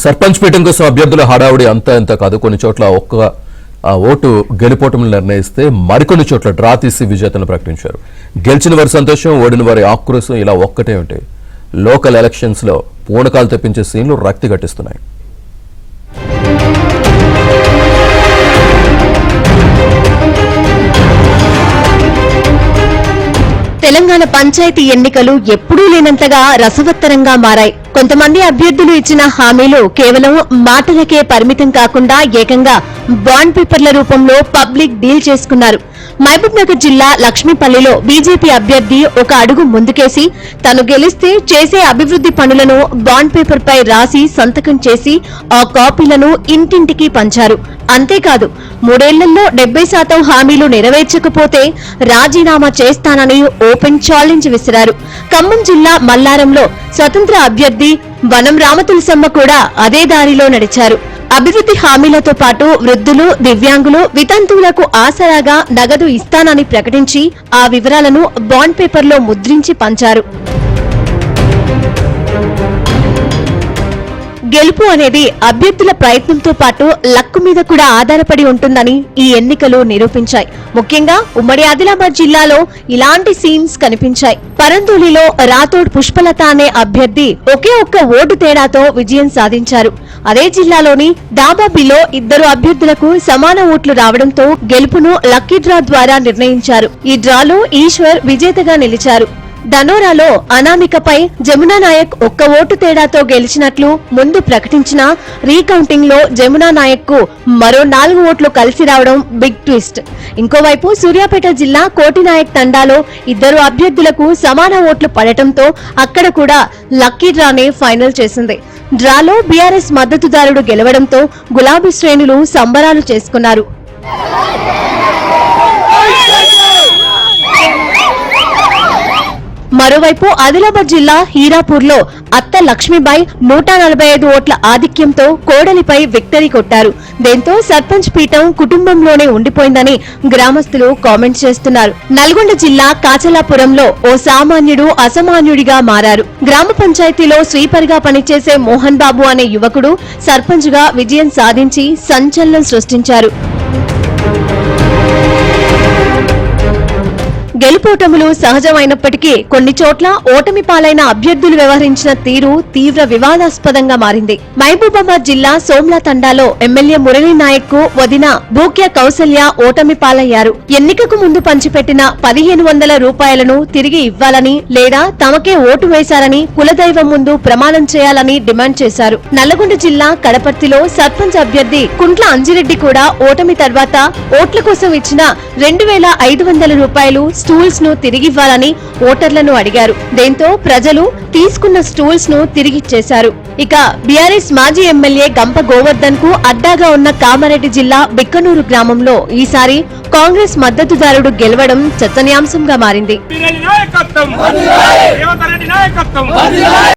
సర్పంచ్ పీఠం కోసం అభ్యర్థుల హడావుడి అంతా ఇంత కాదు. కొన్ని చోట్ల ఒక్క ఓటు గెలుపోటములు నిర్ణయిస్తే మరికొన్ని చోట్ల డ్రా తీసి విజేతలను ప్రకటించారు. గెలిచిన వారి సంతోషం, ఓడిన వారి ఆక్రోశం ఇలా ఒక్కటే ఉంటాయి. లోకల్ ఎలక్షన్స్ లో పూనకాలు తెప్పించే సీన్లు రక్తి గట్టిస్తున్నాయి. తెలంగాణ పంచాయతీ ఎన్నికలు ఎప్పుడూ లేనంతగా రసవత్తరంగా మారాయి. కొంతమంది అభ్యర్థులు ఇచ్చిన హామీలు కేవలం మాటలకే పరిమితం కాకుండా ఏకంగా బాండ్ పేపర్ల రూపంలో పబ్లిక్ డీల్ చేసుకున్నారు. మహబూబ్ నగర్ జిల్లా లక్ష్మీపల్లిలో బీజేపీ అభ్యర్థి ఒక అడుగు ముందుకేసి తాను గెలిస్తే చేసే అభివృద్ధి పనులను బాండ్ పేపర్ పై రాసి సంతకం చేసి ఆ కాపీలను ఇంటింటికి పంచారు. అంతేకాదు 3 ఏళ్లలో 70% హామీలు నెరవేర్చకపోతే రాజీనామా చేస్తానని ఓపెన్ ఛాలెంజ్ విసిరారు. ఖమ్మం జిల్లా మల్లారంలో స్వతంత్ర అభ్యర్థి వనం రామతులసమ్మ కూడా అదే దారిలో నడిచారు. అభివృద్ధి హామీలతో పాటు వృద్ధులు, దివ్యాంగులు, వితంతువులకు ఆసరాగా నగదు ఇస్తానని ప్రకటించి ఆ వివరాలను బాండ్ పేపర్లో ముద్రించి పంచారు. గెలుపు అనేది అభ్యర్థుల ప్రయత్నంతో పాటు లక్కు మీద కూడా ఆధారపడి ఉంటుందని ఈ ఎన్నికలు నిరూపించాయి. ముఖ్యంగా ఉమ్మడి ఆదిలాబాద్ జిల్లాలో ఇలాంటి సీన్స్ కనిపించాయి. పరందూలిలో రాథోడ్ పుష్పలత అనే అభ్యర్థి ఒకే ఒక్క ఓటు తేడాతో విజయం సాధించారు. అదే జిల్లాలోని దాబాబిలో 2 అభ్యర్థులకు సమాన ఓట్లు రావడంతో గెలుపును లక్కీ డ్రా ద్వారా నిర్ణయించారు. ఈ డ్రాలో ఈశ్వర్ విజేతగా నిలిచారు. ధనోరాలో అనామికపై జమునా నాయక్ ఒక్క ఓటు తేడాతో గెలిచినట్లు ముందు ప్రకటించిన రీకౌంటింగ్ లో జమునా నాయక్ కు మరో 4 ఓట్లు కలిసి రావడం బిగ్ ట్విస్ట్. ఇంకోవైపు సూర్యాపేట జిల్లా కోటినాయక్ తండాలో 2 అభ్యర్థులకు సమాన ఓట్లు పడటంతో అక్కడ కూడా లక్కీ డ్రానే ఫైనల్ చేసింది. డ్రాలో బీఆర్ఎస్ మద్దతుదారుడు గెలవడంతో గులాబీ శ్రేణులు సంబరాలు చేసుకున్నారు. మరోవైపు ఆదిలాబాద్ జిల్లా హీరాపూర్లో అత్త లక్ష్మీబాయి 145 ఓట్ల ఆధిక్యంతో కోడలిపై విక్టరీ కొట్టారు. దీంతో సర్పంచ్ పీఠం కుటుంబంలోనే ఉండిపోయిందని గ్రామస్తులు కామెంట్ చేస్తున్నారు. నల్గొండ జిల్లా కాచలాపురంలో ఓ సామాన్యుడు అసామాన్యుడిగా మారారు. గ్రామ పంచాయతీలో స్వీపర్ గా పనిచేసే మోహన్ బాబు అనే యువకుడు సర్పంచ్ గా విజయం సాధించి సంచలనం సృష్టించారు. గెలుపోటములు సహజమైనప్పటికీ కొన్ని చోట్ల ఓటమి పాలైన అభ్యర్థులు వ్యవహరించిన తీరు తీవ్ర వివాదాస్పదంగా మారింది. మహబూబాబాద్ జిల్లా సోమ్లా తండాలో ఎమ్మెల్యే మురళీ నాయక్ కు వదిన భూక్య కౌసల్య ఓటమి పాలయ్యారు. ఎన్నికకు ముందు పంచిపెట్టిన 1500 రూపాయలను తిరిగి ఇవ్వాలని లేదా తమకే ఓటు వేశారని కులదైవం ముందు ప్రమాణం చేయాలని డిమాండ్ చేశారు. నల్లగొండ జిల్లా కడపర్తిలో సర్పంచ్ అభ్యర్థి కుంట్ల అంజిరెడ్డి కూడా ఓటమి తర్వాత ఓట్ల కోసం ఇచ్చిన 2500 రూపాయలు స్టూల్స్ ను తిరిగివ్వాలని ఓటర్లను అడిగారు. దీంతో ప్రజలు తీసుకున్న స్టూల్స్ ను తిరిగిచ్చేశారు. ఇక బీఆర్ఎస్ మాజీ ఎమ్మెల్యే గంప గోవర్ధన్ కు అడ్డాగా ఉన్న కామారెడ్డి జిల్లా బిక్కనూరు గ్రామంలో ఈసారి కాంగ్రెస్ మద్దతుదారుడు గెలవడం చర్చనీయాంశంగా మారింది.